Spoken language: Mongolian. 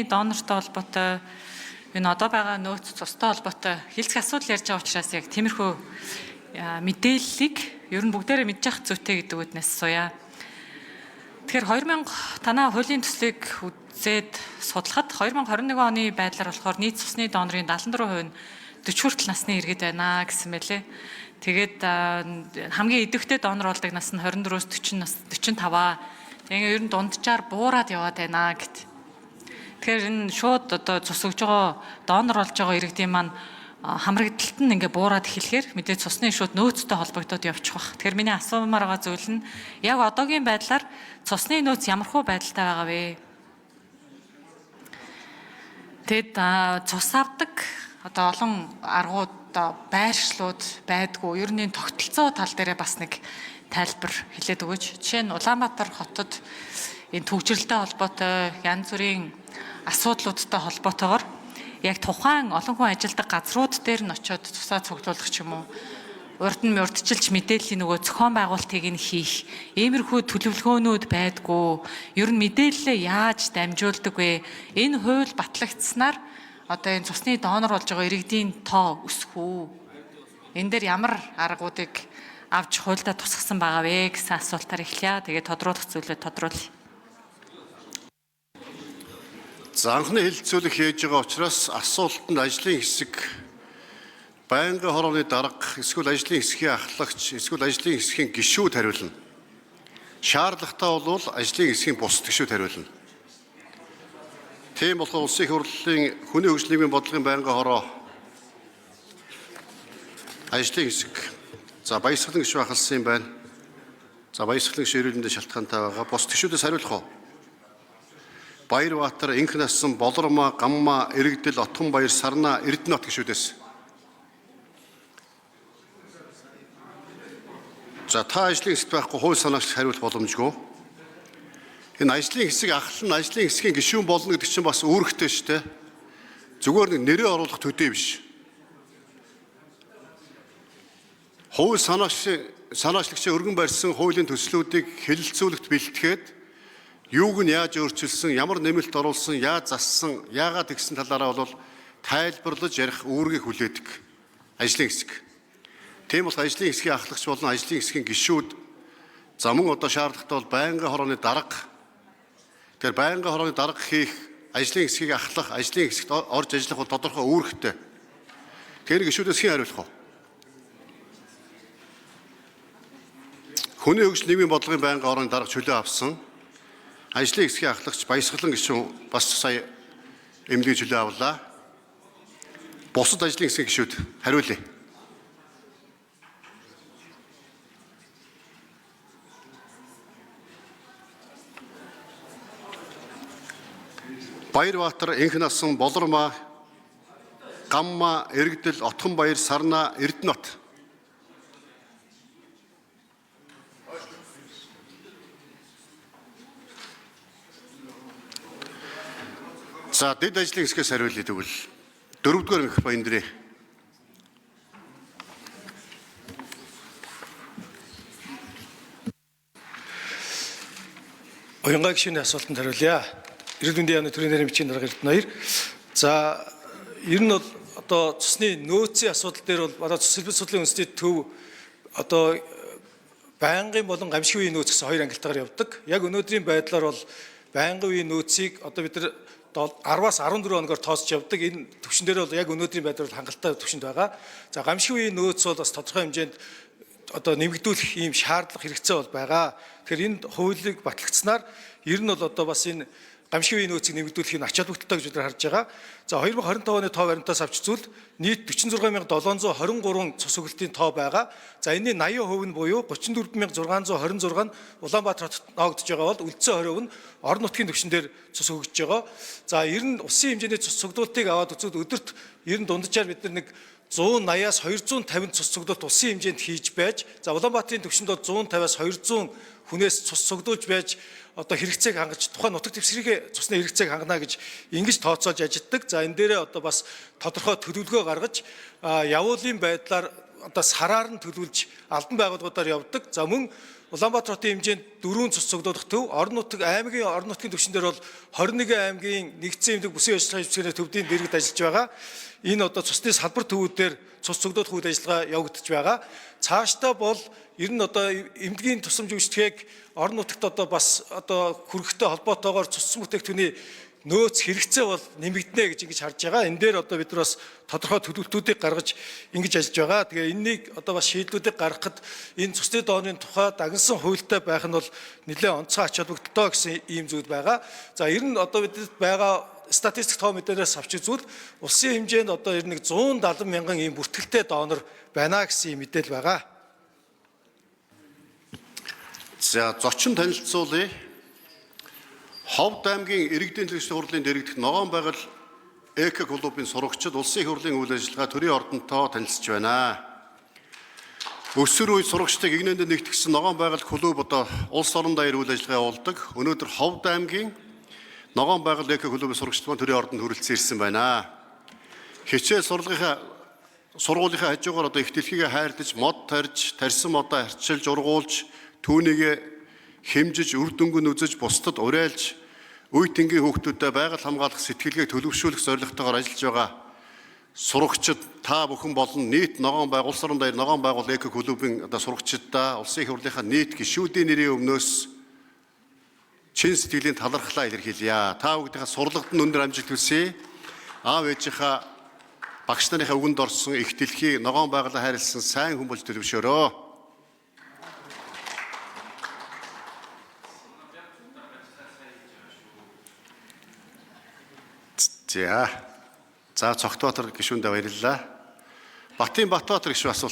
Донортой холбоотой энэ одоо байгаа нөөц цустай холбоотой хэлцэх асуудал ярьж байгаа учраас яг тиймэрхүү мэдээллийг ер нь бүгдээрээ мэдж явах зүйтэй гэдэг үднээс суя. Тэгэхээр 2000 танаа хуулийн төслийг үзээд судлахад 2021 оны байдлаар болохоор нийт цусны донорын 74% нь 40 хүртэл насны иргэд байна гэсэн мэлээ. Тэгээд хамгийн идэвхтэй донор болдог нас нь 24-өөс 40 нас 45. Тэгээ ер нь дунджаар буураад яваад байна гэт. Тэгэхээр энэ шууд одоо цус өгж байгаа донор болж байгаа иргэдийн маань хамрагдалт нь ингээ буураад эхлэхээр мэдээ цусны шууд нөөцтэй холбогдоод явчих бах. Тэгэхээр миний асуумаар байгаа зүйл нь яг одоогийн байдлаар цусны нөөц ямархуу байдалтай байгаа вэ? Тэгэд цус авдаг одоо олон аргууд байршлууд байдгүй. Ер нь тогтолцоо тал дээрээ бас нэг тайлбар хэлээд өгөөч. Жишээ нь Улаанбаатар хотод энэ төвчрэлтэй холбоотой янз бүрийн асуудлуудтай холбоотойгоор яг тухайн олон хүн ажилладаг газрууд дээр нь очиод тусаа цуглуулах ч юм уу, урд нь урдчилж мэдээллийн нөгөө зохион байгуулалтыг нь хийх иймэрхүү төлөвлөгөөнүүд байдгүй. Ер нь мэдээлэлээ яаж дамжуулдаг вэ? Энэ хууль батлагдсанаар одоо энэ цусны донор болж байгаа иргэдийн тоо өсөх үү? Энэ дээр ямар аргуудыг авч хуульдаа тусгасан байгаа вэ гэсэн асуултаар эхлэе. Тэгээд тодруулах зүйлээ тодруулъя. За анхны хэлэлцүүлэг хийж байгаа учраас асуултанд ажлын хэсэг, байнгын хорооны дарга, эсвэл ажлын хэсгийн ахлагч, эсвэл ажлын хэсгийн гишүүд хариулна. Шаардлагатай бол ажлын хэсгийн бус гишүүд хариулна. Тийм болохоор Улсын их хурлын хүний хөгжлийн нийгмийн бодлогын байнгын хороо ажлын хэсэг. За баясгалан гишүүн ахалсан юм байна. За баясгалан гишүүн эрүүлэндээ шалтгаантай байгаа. Бус гишүүдээс хариулах уу? Баярбаатар, Инхнасан, Болормоо, Гаммаа, Иргэдэл, Отгонбаяр, Сарнаа, Эрдэнэт гишүүдээс. За та ажлын хэсэгт байхгүй хууль санаагч хариулах боломжгүй. Энэ ажлын хэсэг ахлан ажлын хэсгийн гишүүн болно гэдэг чинь бас үүрэгтэй шүү дээ. Зүгээр нэг нэрээ оруулах төдий биш. Хууль санаачлагчийн өргөн барьсан хуулийн төслүүдийг хэлэлцүүлэгт бэлтгээд юуг нь яаж өөрчилсөн, ямар нэмэлт оруулсан, яаж зассан, яагаад тэгсэн талаараа бол тайлбарлаж ярих үүргийг хүлээдэг ажлын хэсэг. Тийм бол ажлын хэсгийн ахлагч болон ажлын хэсгийн гишүүд за мөн одоо шаардлагатай бол байнгын хорооны дарга. Тэгэхээр байнгын хорооны дарга хийх, ажлын хэсгийг ахлах, ажлын хэсэгт орж ажиллах бол тодорхой үүрэгтэй. Тэгэхээр гишүүдээс хэн хариулах вэ? Хүний хөгжлийн нийгмийн бодлогын байнгын хорооны дарга чөлөө авсан. Ажлын хэсгийн ахлагч баясгалан гишүүн бас сая эмнэлгийн чөлөө авлаа. Бусад ажлын хэсгийн гишүүд хариулъя. Баярбаатар, Инхнасан, Болормоо, Гаммаа, Иргэдэл, Отгонбаяр, Сарнаа, Эрдэнэт. За дэд ажлын хэсгээс хариулъя тэгвэл 4-р их баян дэрээ. Уянгаа гишүүний асуултанд хариулъя. Эрдэнэ яамны төрийн нэрийн бичгийн дарга Эрдэнэ 2. За ер нь бол одоо цусны нөөцийн асуудал дээр бол одоо цус хэлбэр судлалын үндэсний төв одоо байнгын болон гамшигын үеийн нөөц гэсэн хоёр ангилтаар явдаг. Яг өнөөдрийн байдлаар бол байнгын үеийн нөөцийг одоо бид нар 10-аас 14 хоногоор тооцож явдаг. Энэ түвшин дээр бол яг өнөөдрийн байдлаар хангалттай түвшинд байгаа. За гамшигын үеийн нөөц бол бас тодорхой хэмжээнд одоо нэмэгдүүлэх ийм шаардлага хэрэгцээ бол байгаа. Тэгэхээр энэ хуулийг батлагдсанаар ер нь бол одоо бас энэ гамшигын үеийн нөөцийг нэмэгдүүлэхийг ач холбогдолтой гэж бид нар харж байгаа. За 2025 оны тоо баримтаас авч үзвэл нийт 46723 цус өгөлтийн тоо байгаа. За энэний 80% нь буюу 34626 нь Улаанбаатар хотод ногдож байгаа бол үлдсэн 20% нь орон нутгийн түвшин дээр цус өгж байгаа. За ер нь усын хэмжээний цус цуглуултыг аваад үзвэл өдөрт ер нь дунджаар бид нар нэг 180-аас 250 цус цуглуулт усын хэмжээнд хийж байж, за Улаанбаатарын түвшинд бол 150-аас 200 хүнээс цус цуглуулж байж одоо хэрэгцээг хангаж тухайн нутаг дэвсгэрийн цусны хэрэгцээг хангана гэж ингэж тооцоолж ажилладаг. За энэ дээрээ одоо бас тодорхой төлөвлөгөө гаргаж явуулын байдлаар одоо сараар нь төлөвлөж албан байгууллагуудаар явдаг. За мөн Улаанбаатар хотын хэмжээнд 4 цус цуглуулах төв, орон нутгийн түвшин дээр бол 21 аймгийн нэгдсэн эмнэлэг бүсийн ажиллагаа хэмжээний төвдийн дэргэд ажиллаж байгаа. Энэ одоо цусны салбар төвүүдээр цус цуглуулах үйл ажиллагаа явагдаж байгаа. Цаашдаа бол ер нь одоо эмнэлгийн тусламж үйлчлэгийг орон нутагт одоо бас одоо хүргэхтэй холбоотойгоор цус бүтээгдэхүүний нөөц хэрэгцээ бол нэмэгдэнэ гэж ингэж харж байгаа. Энэ дээр одоо бид нар бас тодорхой төлөвлөлтүүдийг гаргаж ингэж ажиллаж байгаа. Тэгээ энэнийг одоо бас шийдлүүдийг гаргахад энэ цусны дооны тухай дагнсан хуультай байх нь бол нэлээд онцгой ач холбогдолтой гэсэн ийм зүйл байгаа. За ер нь одоо бидэд байгаа статистик тоо мэдээлэлээс авч үзвэл улсын хэмжээнд одоо ер нь 170 мянган ийм бүртгэлтэй донор байна гэсэн ийм мэдээлэл байгаа. За зочин танилцуулъя. Ховд аймгийн иргэдийн төлөвшлийн хурлын дэргэдэх ногоон байгал ЭК клубын сурагчид улсын их хурлын үйл ажиллагаа төрийн ордонтой танилцж байна. Өсвөр үе сурагчдыг игнэндээ нэгтгэсэн ногоон байгал клуб одоо улс орон даяар үйл ажиллагаа явуулдаг. Өнөөдөр Ховд аймгийн ногоон байгал ЭК клубын сурагчид маань төрийн ордонд хүрэлцэн ирсэн байна. Хичээл сургуулийнхаа хажуугаар одоо их дэлхийгээ хайрлаж, мод тарьж, тарьсан модоо харьчилж, ургуулж, түүнийг хэмжиж, үр дүнг нь үзэж, бусдад уриалж, үе тэнгийн хүүхдүүдэд байгаль хамгаалах сэтгэлгээг төлөвшүүлэх зорилготойгоор ажиллаж байгаа сурагчид та бүхэн болон нийт ногоон байгуул, улс орон даяар ногоон байгуул ЭК клубын одоо сурагчидаа улсын их хурлынхаа нийт гишүүдийн нэрийн өмнөөс чин сэтгэлийн талархлаа илэрхийлье. Та бүгдийнхээ сурлагад нь өндөр амжилт хүсье. Аав ээжийнхаа багш нарынхаа үгэнд орсон их дэлхий ногоон байгууллаа хайрлсан сайн хүн болж төлөвшөөрөө. За Цогтбаатар гишүүндээ баярлалаа. Батын Батбаатар гишүүн асуулт.